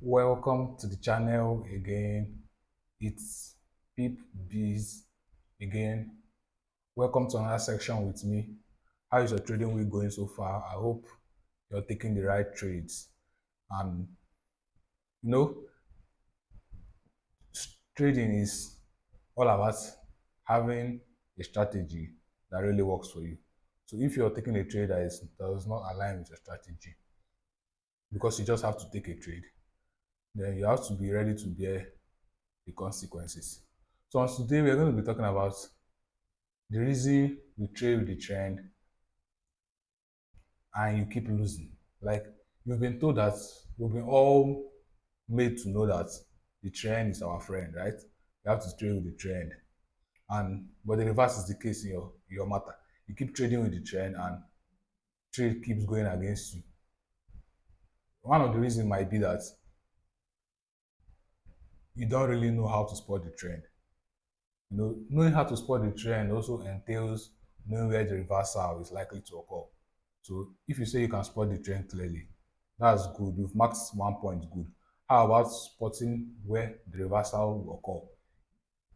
Welcome to the channel again. It's Peep Bees again. Welcome to another section with me. How is your trading week going so far? I hope you're taking the right trades. And you know, trading is all about having a strategy that really works for you. So if you're taking a trade does not align with your strategy, because you just have to take a trade, then you have to be ready to bear the consequences. So on today we're going to be talking about the reason you trade with the trend and you keep losing. Like you've been told that we've been all made to know that the trend is our friend, right? You have to trade with the trend. And but the reverse is the case in your matter. You keep trading with the trend and trade keeps going against you. One of the reasons might be that you don't really know how to spot the trend. Knowing how to spot the trend also entails knowing where the reversal is likely to occur. So if you say you can spot the trend clearly, that's good. You've marked 1 point, good. How about spotting where the reversal will occur?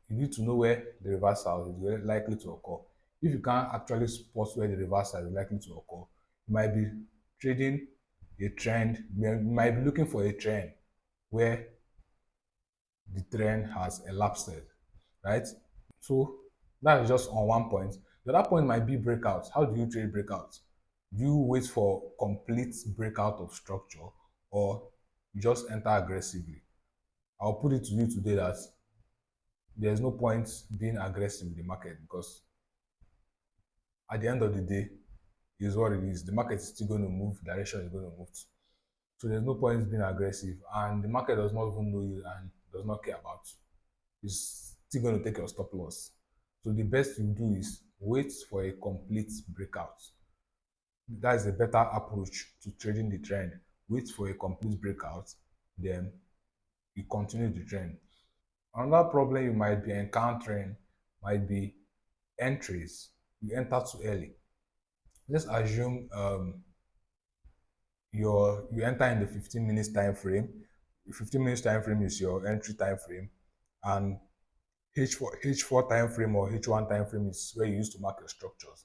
You need to know where the reversal is likely to occur. If you can't actually spot where the reversal is likely to occur, you might be trading a trend, you might be looking for a trend where the trend has elapsed, right? So that is just on 1 point. The other point might be breakouts. How do you trade breakouts? Do you wait for complete breakout of structure or you just enter aggressively? I'll put it to you today that there's no point being aggressive in the market because at the end of the day, is what it is. The market is still going to move, direction is going to move. So there's no point being aggressive, and the market does not even know you and does not care about you. It's still going to take your stop loss. So the best you do is wait for a complete breakout. That is a better approach to trading the trend. Wait for a complete breakout, then you continue the trend. Another problem you might be encountering might be entries. You enter too early. Let's assume you enter in the 15 minutes time frame. The 15 minutes time frame is your entry time frame, and H4 time frame or H1 time frame is where you use to mark your structures.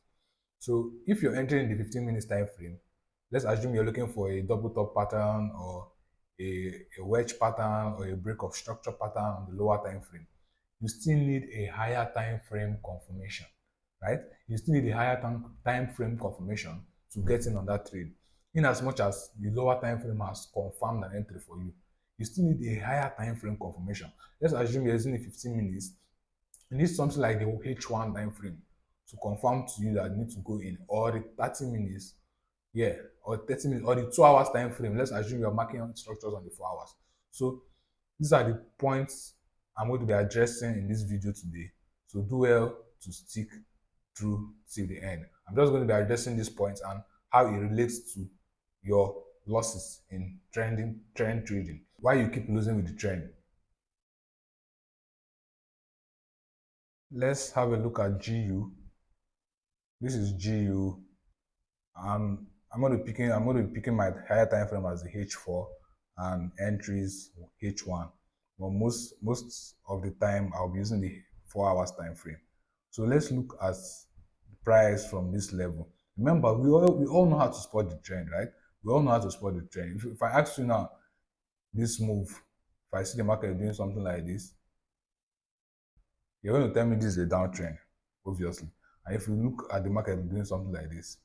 So if you're entering the 15 minutes time frame, let's assume you're looking for a double top pattern or a wedge pattern or a break of structure pattern on the lower time frame. You still need a higher time frame confirmation, right? You still need a higher time frame confirmation to get in on that trade. In as much as the lower time frame has confirmed an entry for you, you still need a higher time frame confirmation. Let's assume you're using the 15 minutes. You need something like the H1 time frame to confirm to you that you need to go in, or the 30 minutes, yeah, or 30 minutes, or the 2 hours time frame. Let's assume you're marking on structures on the 4 hours. So these are the points I'm going to be addressing in this video today. So do well to stick through till the end. I'm just going to be addressing these points and how it relates to your losses in trend trading. Why you keep losing with the trend. Let's have a look at GU. This is GU. I'm going to be picking my higher time frame as the H4 and entries H1. But most of the time I'll be using the 4 hours time frame. So let's look at the price from this level. Remember, we all know how to spot the trend, right? We all know how to spot the trend. If I ask you now, this move, if I see the market doing something like this, you're going to tell me this is a downtrend, obviously. And if you look at the market doing something like this,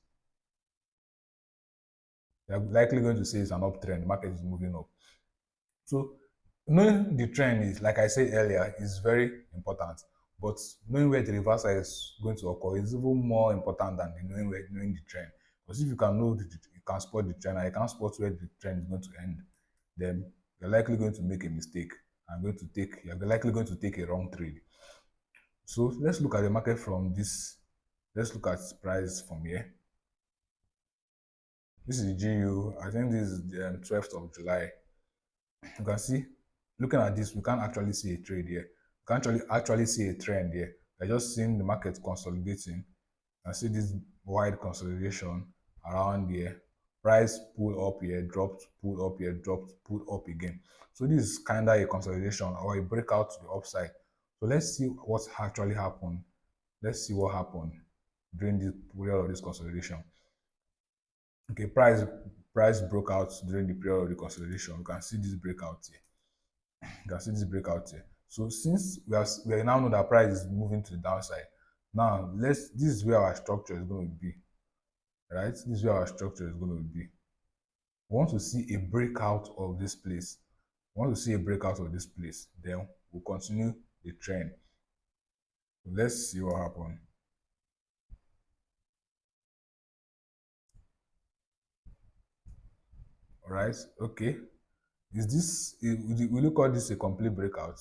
you're likely going to say it's an uptrend. The market is moving up. So knowing the trend is, like I said earlier, is very important. But knowing where the reversal is going to occur is even more important than knowing the trend. Because if you can you can spot the trend and you can spot where the trend is going to end, then you're likely going to make a mistake and you're likely going to take a wrong trade. So let's look at the market from this. Let's look at price from here. This is GU. I think this is the 12th of July. You can see, looking at this, we can't actually see a trade here. We can't actually see a trend here. We're just seeing the market consolidating. I see this wide consolidation around here Price pull up here, dropped, pull up here, dropped, pull up again. So this is kind of a consolidation or a breakout to the upside. So let's see what's actually happened. Let's see what happened during this period of this consolidation. Okay, price broke out during the period of the consolidation. You can see this breakout here. You can see this breakout here. So since we now know that price is moving to the downside, now this is where our structure is going to be, right? This is where our structure is going to be. We want to see a breakout of this place. We want to see a breakout of this place. Then we'll continue the trend. Let's see what happens. All right. Okay. Is this, will you call this a complete breakout?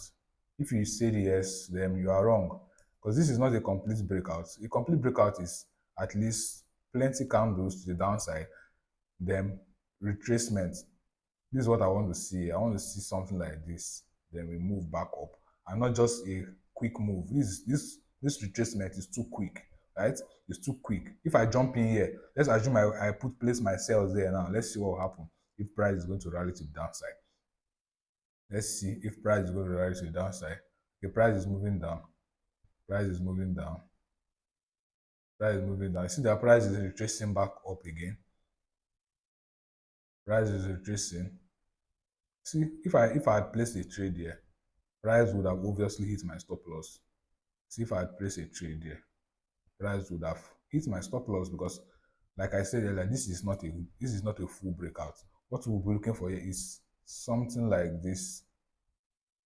If you said yes, then you are wrong. Because this is not a complete breakout. A complete breakout is at least plenty candles to the downside, then retracement. This is what I want to see. I want to see something like this. Then we move back up. And not just a quick move. This retracement is too quick, right? It's too quick. If I jump in here, let's assume I place my sales there now. Let's see what will happen if price is going to rally to the downside. Let's see if price is going to rally to the downside. The price is moving down. Price is moving down. Price is moving down. You see that price is retracing back up again. Price is retracing. See, if I had placed a trade here, price would have obviously hit my stop loss. See, if I had placed a trade here, price would have hit my stop loss because, like I said earlier, this is not a full breakout. What we'll be looking for here is something like this,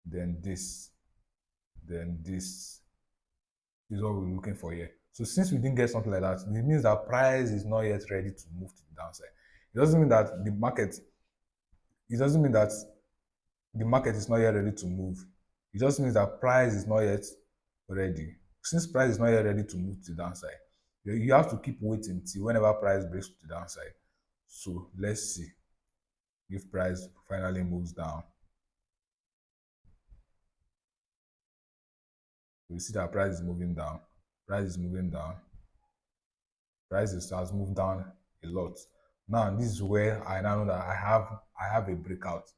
then this, then this. Is what we're looking for here. So since we didn't get something like that, it means that price is not yet ready to move to the downside. It doesn't mean that the market. It doesn't mean that the market is not yet ready to move. It just means that price is not yet ready. Since price is not yet ready to move to the downside, you have to keep waiting till whenever price breaks to the downside. So let's see if price finally moves down. You see that price is moving down. Price is moving down. Prices has moved down a lot. Now this is where I now know that I have a breakout.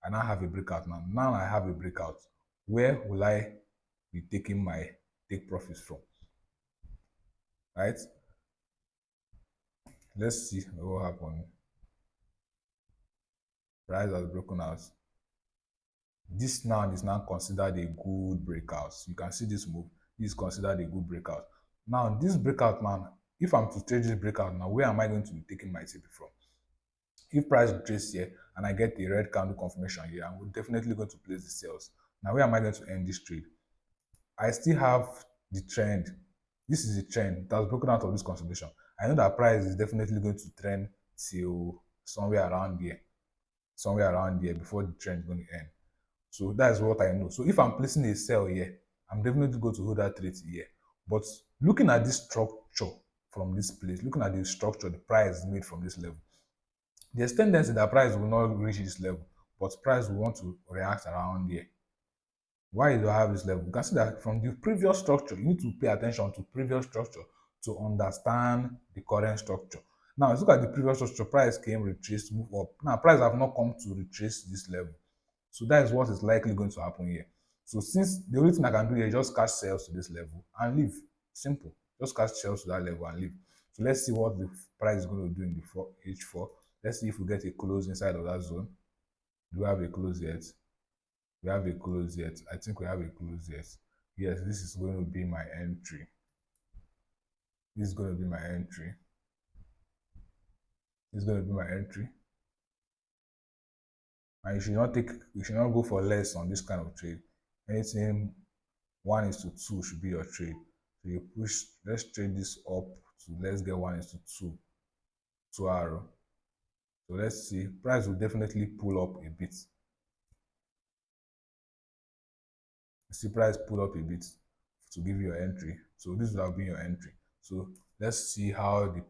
I now have a breakout now. Now I have a breakout. Where will I be taking my take profits from? Right? Let's see what happened. Price has broken out. This now is now considered a good breakout. You can see this move. This is considered a good breakout. Now this breakout now, if I'm to trade this breakout now, where am I going to be taking my TP from? If price trace here and I get a red candle confirmation here, I'm definitely going to place the sales. Now, where am I going to end this trade? I still have the trend. This is the trend. It has broken out of this consolidation. I know that price is definitely going to trend till somewhere around here before the trend is going to end. So that is what I know. So if I'm placing a sell here, I'm definitely going to hold that trade here. But looking at this structure from this place, looking at the structure, the price made from this level, there's tendency that price will not reach this level, but price will want to react around here. Why do I have this level? You can see that from the previous structure, you need to pay attention to previous structure to understand the current structure. Now, let's look at the previous structure. Price came, retraced, move up. Now, price have not come to retrace this level. So that is what is likely going to happen here. So since the only thing I can do here is just catch sales to this level and leave. Simple. Just catch sales to that level and leave. So let's see what the price is going to do in the H4. Let's see if we get a close inside of that zone. Do we have a close yet? We have a close yet. I think we have a close yet. Yes, this is going to be my entry. This is going to be my entry. This is going to be my entry. And you should not go for less on this kind of trade. Anything 1:2 should be your trade. So you push, let's trade this up to let's get 1:2, 2 arrow. So let's see, price will definitely pull up a bit. See price pull up a bit to give you your entry. So this will have been your entry. So let's see how the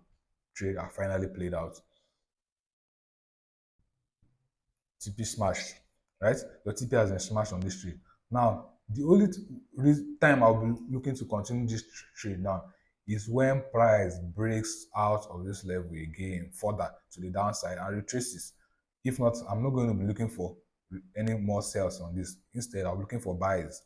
trade are finally played out. TP smashed, right? Your TP has been smashed on this trade. Now, the only time I'll be looking to continue this trade now is when price breaks out of this level again further to the downside and retraces. If not, I'm not going to be looking for any more sales on this. Instead, I'm looking for buys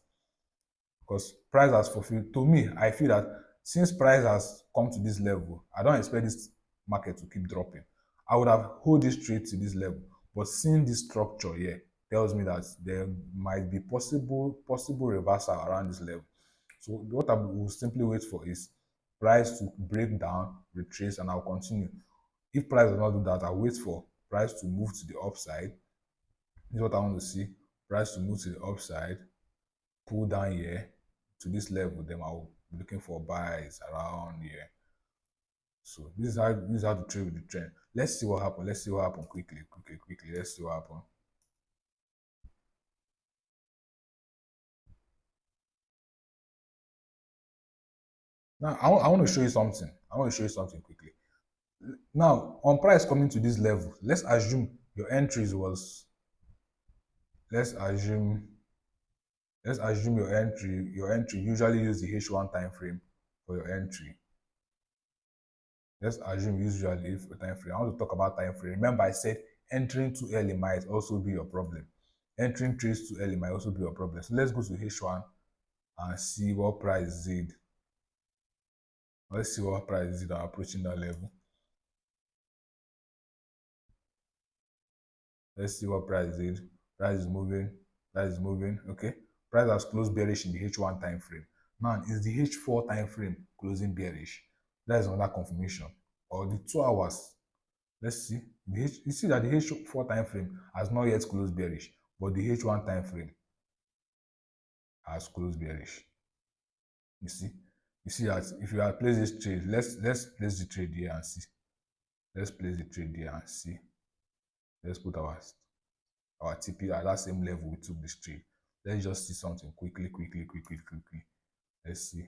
because price has fulfilled. To me, I feel that since price has come to this level, I don't expect this market to keep dropping. I would have hold this trade to this level, but seeing this structure here tells me that there might be possible reversal around this level. So what I will simply wait for is price to break down, retrace, and I'll continue. If price does not do that, I'll wait for price to move to the upside. This is what I want to see. Price to move to the upside, pull down here to this level, then I'll be looking for buys around here. So this is how to trade with the trend. Let's see what happens. Let's see what happens quickly. Let's see what happens. Now I want to show you something. I want to show you something quickly. Now on price coming to this level, let's assume your entry usually use the H1 time frame for your entry. Let's assume usually if a time frame. I want to talk about time frame. Remember, I said entering too early might also be your problem. Entering trades too early might also be your problem. So let's go to H1 and see what price did. Let's see what price did approaching that level. Let's see what price did. Price is moving. Price is moving. Okay. Price has closed bearish in the H1 time frame. Now, is the H4 time frame closing bearish? That is another confirmation. Or the 2 hours. Let's see. You see that the H4 time frame has not yet closed bearish, but the H1 time frame has closed bearish. You see. You see that if you had placed this trade, let's place the trade here and see. Let's place the trade here and see. Let's put our TP at that same level we took this trade. Let's just see something quickly. Let's see.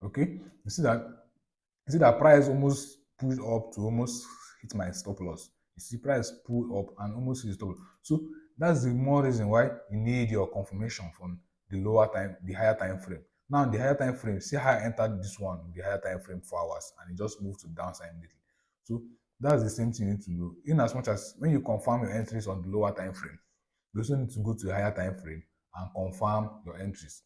Okay, you see that price almost pulled up to almost hit my stop loss. You see price pulled up and almost hit the stop loss. So that's the more reason why you need your confirmation from the higher time frame. Now the higher time frame, see how I entered this one with the higher time frame 4 hours and it just moved to downside immediately. So that's the same thing you need to know. In as much as when you confirm your entries on the lower time frame, you also need to go to the higher time frame and confirm your entries.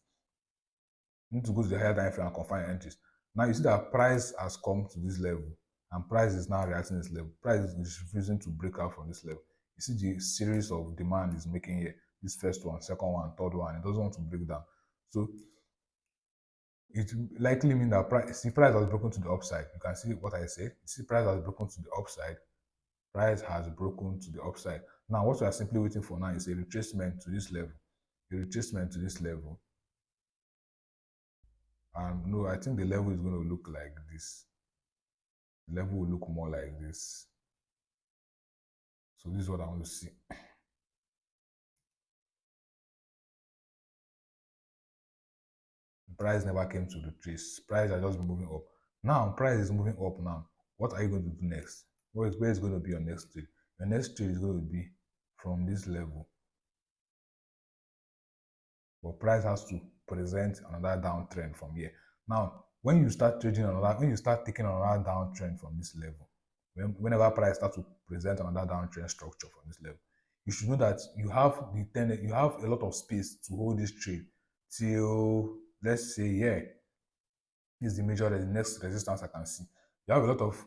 You need to go to the higher time frame and confirm your entries. Now you see that price has come to this level and price is now reacting to this level. Price is refusing to break out from this level. You see the series of demand is making here. This first one, second one, third one. It doesn't want to break down. So it likely means that price has broken to the upside. You can see what I said. You see price has broken to the upside. Price has broken to the upside. Now what we are simply waiting for now is a retracement to this level. A retracement to this level. And no, I think the level is going to look like this. The level will look more like this. So this is what I want to see. The price never came to the trace. Price are just moving up. Now price is moving up now. What are you going to do next? Where is going to be your next trade? Your next trade is going to be from this level. But price has to present another downtrend from here. Now, when you start taking another downtrend from this level, whenever price starts to present another downtrend structure from this level, you should know that you have a lot of space to hold this trade till, let's say, yeah, this is the next resistance I can see. You have a lot of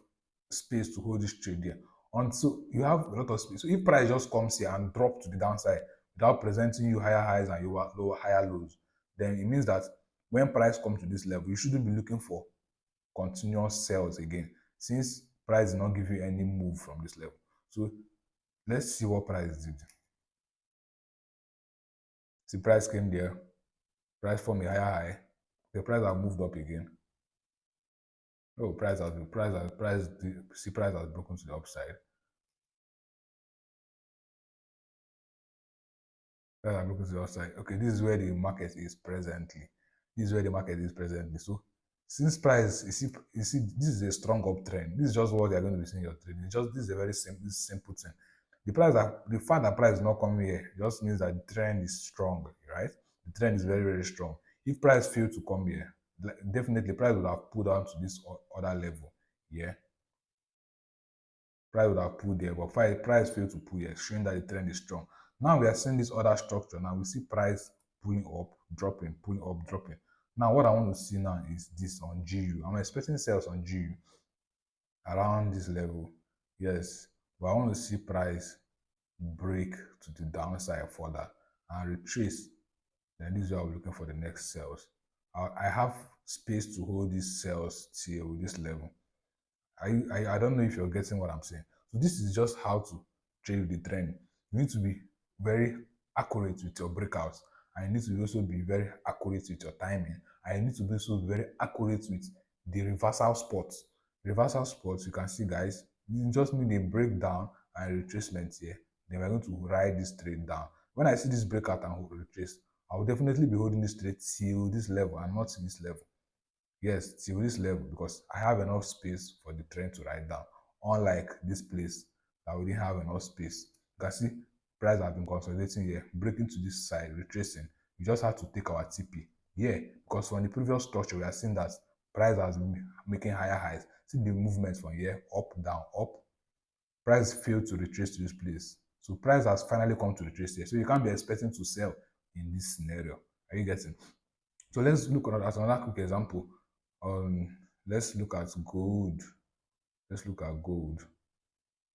space to hold this trade there. And so you have a lot of space. So if price just comes here and drop to the downside without presenting you higher highs and higher lows, then it means that when price comes to this level, you shouldn't be looking for continuous sales again, since price did not give you any move from this level. So let's see what price did. See, price came there, price formed a higher high. The price have moved up again. Oh, price has broken to the upside. Price are broken to the upside. Okay, this is where the market is presently. This is where the market is presently. So since price, you see, this is a strong uptrend. This is just what they are going to be seeing in your trading. It's just this is a very simple thing. The fact that price is not coming here just means that the trend is strong, right? The trend is very, very strong. If price failed to come here, definitely price would have pulled down to this other level. Yeah, price would have pulled there, but price failed to pull here, showing that the trend is strong. Now we are seeing this other structure. Now we see price pulling up, dropping, pulling up, dropping. Now what I want to see now is this on GU. I'm expecting sales on GU around this level. Yes, but I want to see price break to the downside further and retrace. Then this is where I'm looking for the next sales. I have space to hold these sales till this level. I don't know if you're getting what I'm saying. So this is just how to trade the trend. You need to be very accurate with your breakouts, and you need to also be very accurate with your timing, and you need to be also very accurate with the reversal spots. Reversal spots, you can see, guys, you just need a breakdown and retracement here. Then we're going to ride this trade down. When I see this breakout and retrace, I will definitely be holding this trade till this level and not till this level. Yes, till this level, because I have enough space for the trend to ride down. Unlike this place that we didn't have enough space. You can see price have been consolidating here, breaking to this side, retracing. We just have to take our TP. Yeah, because from the previous structure, we are seeing that price has been making higher highs. See the movement from here, up, down, up. Price failed to retrace to this place. So price has finally come to retrace here. So you can't be expecting to sell in this scenario. Are you getting? So let's look at another quick example. Let's look at gold. Let's look at gold.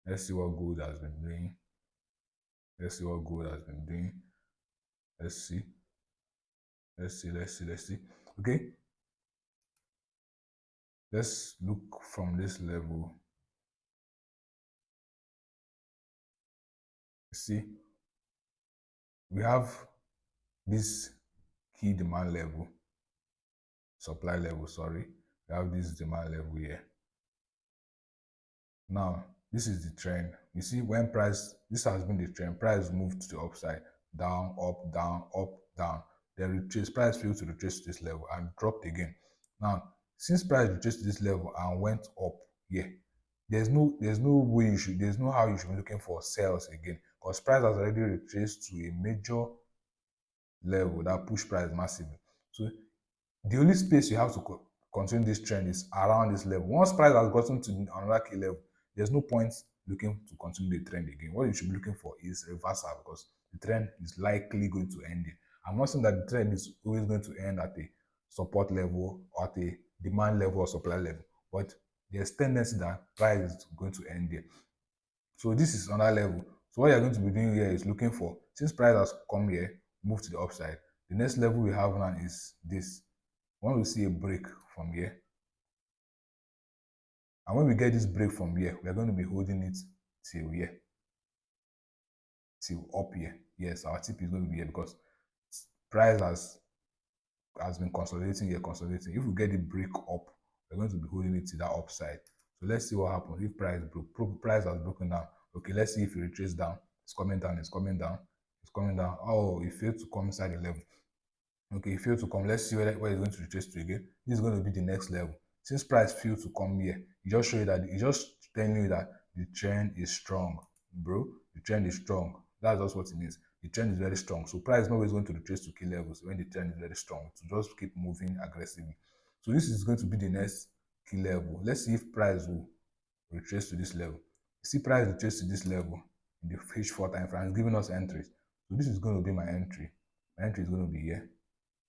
Let's see what gold has been doing. Let's see what gold has been doing. Let's see. Let's see. Okay. Let's look from this level. See, we have this key demand level, supply level, sorry. We have this demand level here. Now, this is the trend. You see, when price, this has been the trend. Price moved to the upside, down, up, down, up, down. Then retrace. Price failed to retrace to this level and dropped again. Now, since price retraced to this level and went up, yeah, there's no way there's no how you should be looking for sales again, because price has already retraced to a major level that push price massively. So the only space you have to continue this trend is around this level. Once price has gotten to another key level, there's no point looking to continue the trend again. What you should be looking for is reversal, because the trend is likely going to end it. I'm not saying that the trend is always going to end at a support level or at a demand level or supply level, but there's tendency that price is going to end there. So this is another level. So what you're going to be doing here is looking for, since price has come here, move to the upside. The next level we have now is this. When we see a break from here, and when we get this break from here, we are going to be holding it till here, till up here. Yes, our tip is going to be here because price has been consolidating here, consolidating. If we get the break up, we're going to be holding it to that upside. So let's see what happens if price broke. Price has broken down. Okay, let's see if it retraces down. It's coming down. It's coming down. It's coming down. Oh, it failed to come inside the level. Okay, it failed to come. Let's see where it's going to retrace to again. This is going to be the next level. Since price failed to come here, it just show you that it just telling you that the trend is strong, bro. The trend is strong. That's just what it means. The trend is very strong. So price is not always going to retrace to key levels when the trend is very strong. To just keep moving aggressively. So this is going to be the next key level. Let's see if price will retrace to this level. See price retrace to this level in the H4 time frame. It's giving us entries. So this is going to be my entry. My entry is going to be here.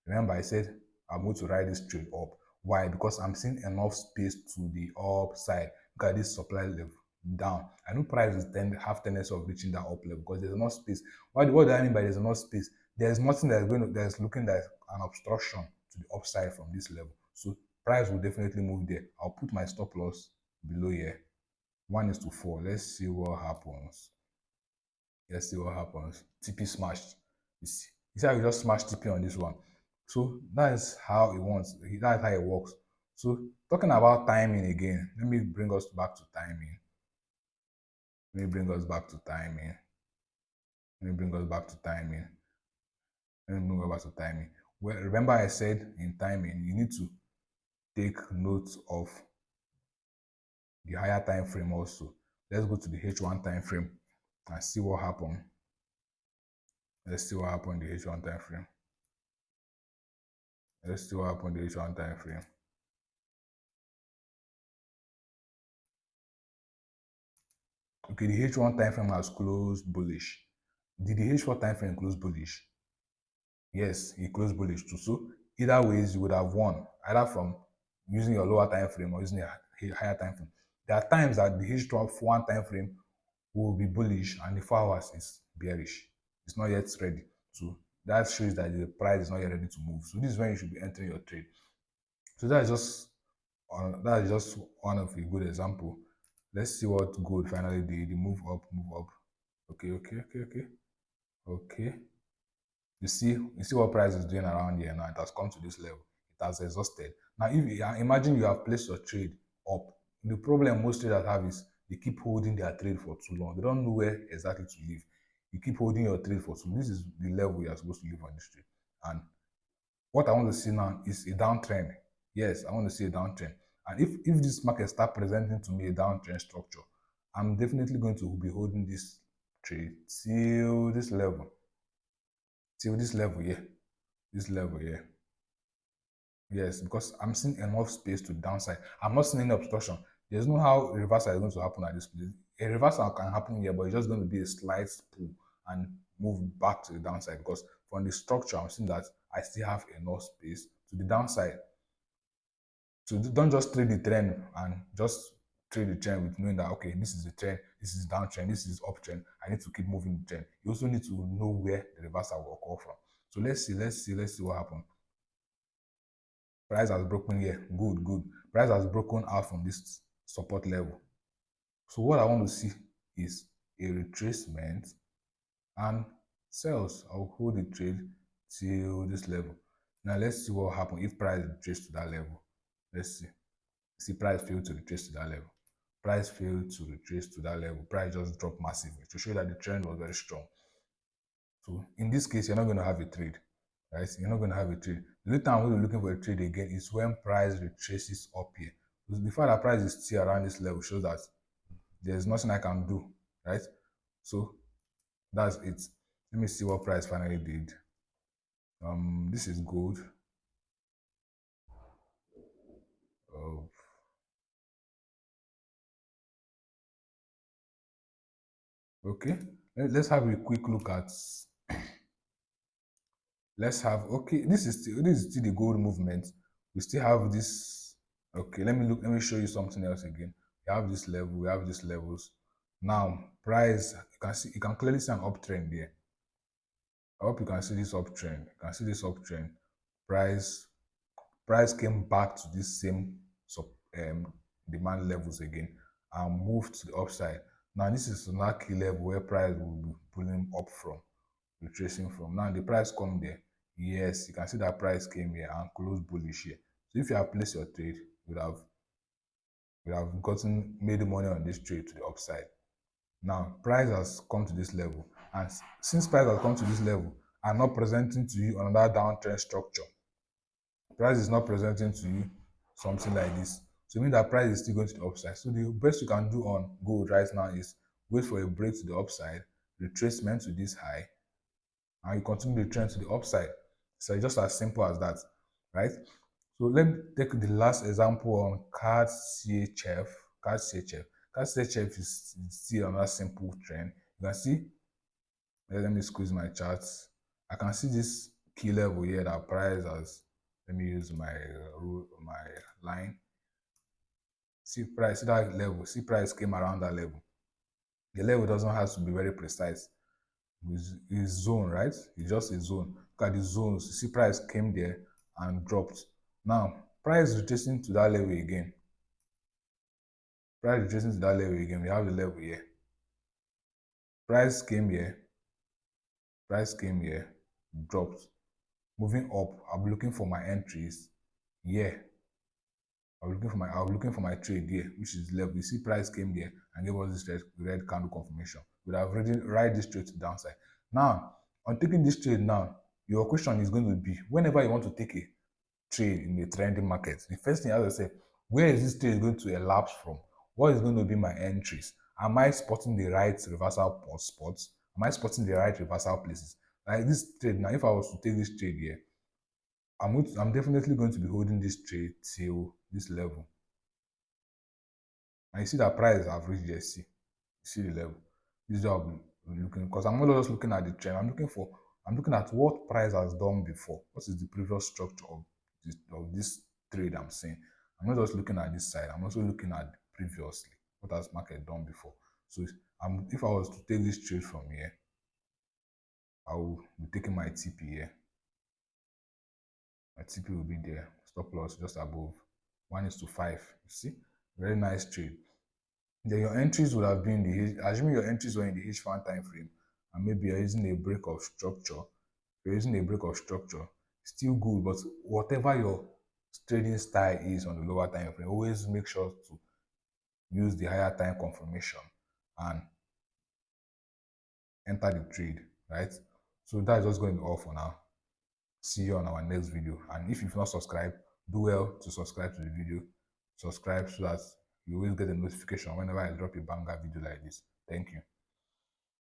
Remember, I said I'm going to ride this trade up. Why? Because I'm seeing enough space to the upside. Look at this supply level down. I know price is have tendency of reaching that up level because there's enough space. What do I mean by there's enough space? There's nothing that's looking like an obstruction to the upside from this level. So price will definitely move there. I'll put my stop loss below here. 1:4. Let's see what happens. Let's see what happens. TP smashed. You see how you just smash TP on this one. So that is how it wants. That's how it works. So talking about timing again, let me bring us back to timing. Let me bring us back to timing. Let me bring us back to timing. Let me move over to timing. Well, remember I said in timing, you need to take note of the higher time frame also. Let's go to the H1 time frame and see what happened. Let's see what happened in the H1 time frame. Let's see what happened in the H1 time frame. Okay, the H1 time frame has closed bullish. Did the H4 time frame close bullish? Yes, it closed bullish too. So either ways, you would have won either from using your lower time frame or using a higher time frame. There are times that the H1 time frame will be bullish and the 4 hours is bearish. It's not yet ready. So that shows that the price is not yet ready to move. So this is when you should be entering your trade. So that is just one of a good example. Let's see what gold finally did. The move up, move up. Okay, okay, okay, okay, okay. You see what price is doing around here now. It has come to this level. It has exhausted. Now, if you imagine you have placed your trade up, the problem most traders have is they keep holding their trade for too long. They don't know where exactly to leave. You keep holding your trade for too long. This is the level you are supposed to leave on this trade. And what I want to see now is a downtrend. Yes, I want to see a downtrend. And if this market start presenting to me a downtrend structure, I'm definitely going to be holding this trade till this level. Till this level here. This level here. Yes, because I'm seeing enough space to downside. I'm not seeing any obstruction. There's no how a reversal is going to happen at this place. A reversal can happen here, but it's just going to be a slight pull and move back to the downside because from the structure, I'm seeing that I still have enough space to the downside. So don't just trade the trend and just trade the trend with knowing that okay, this is the trend, this is downtrend, this is uptrend. I need to keep moving the trend. You also need to know where the reversal will occur from. So let's see what happens. Price has broken here. Good, good. Price has broken out from this support level. So what I want to see is a retracement and sales. I'll hold the trade till this level. Now let's see what happens if price retraces to that level. Let's see. See price failed to retrace to that level. Price failed to retrace to that level. Price just dropped massively to show that the trend was very strong. So in this case, you're not going to have a trade, right? You're not going to have a trade. The only time we're looking for a trade again is when price retraces up here. Because the fact that price is still around this level shows that there's nothing I can do, right? So that's it. Let me see what price finally did. This is gold. Uh, okay, let's have a quick look at. Let's have okay. This is still the gold movement. We still have this. Okay, let me look. Let me show you something else again. We have this level. We have these levels. Now, price. You can clearly see an uptrend there. I hope you can see this uptrend. You can see this uptrend. Price price came back to this same sub, demand levels again and moved to the upside. Now this is another key level where price will be pulling up from, retracing from. Now the price come there. Yes, you can see that price came here and closed bullish here. So if you have placed your trade, you would have gotten made money on this trade to the upside. Now price has come to this level, and since price has come to this level, I'm not presenting to you another downtrend structure. Price is not presenting to you something like this. So it means that price is still going to the upside. So the best you can do on gold right now is wait for a break to the upside, retracement to this high, and you continue the trend to the upside. So it's just as simple as that, right? So let me take the last example on card CHF. Card CHF. Card CHF is still another simple trend. You can see, let me squeeze my charts. I can see this key level here that price has. Let me use my rule, my line. See that level. See price came around that level. The level doesn't have to be very precise. It's zone, right? It's just a zone. Look at the zones. You see price came there and dropped. Now price retracing to that level again. Price retracing to that level again. We have the level here. Price came here. Price came here. Dropped. Moving up. I'm looking for my entries. Yeah, I was looking for my trade here, which is level. You see, price came there and gave us this red candle confirmation. We'd have already ride this trade to downside. Now, on taking this trade now, Your question is going to be whenever you want to take a trade in the trending market, the first thing I have to say, where is this trade going to elapse from? What is going to be my entries? Am I spotting the right reversal spots? Am I spotting the right reversal places? Like this trade now, if I was to take this trade here, I'm definitely going to be holding this trade till this level. And you see that price have reached there, see the level. This is what I'll be looking, because I'm not just looking at the trend. I'm looking at what price has done before. What is the previous structure of this trade I'm seeing? I'm not just looking at this side. I'm also looking at previously. What has market done before? So if I was to take this trade from here, I will be taking my TP here. My TP will be there. Stop loss just above. 1:5. You see? Very nice trade. Then your entries would have been assuming your entries were in the H1 time frame, and maybe you're using a break of structure. You're using a break of structure, still good, but whatever your trading style is on the lower time frame, always make sure to use the higher time confirmation and enter the trade, right? So that's just going to be all for now. See you on our next video. And if you've not subscribed, do well to subscribe to the video. Subscribe so that you will get a notification whenever I drop a banger video like this. Thank you.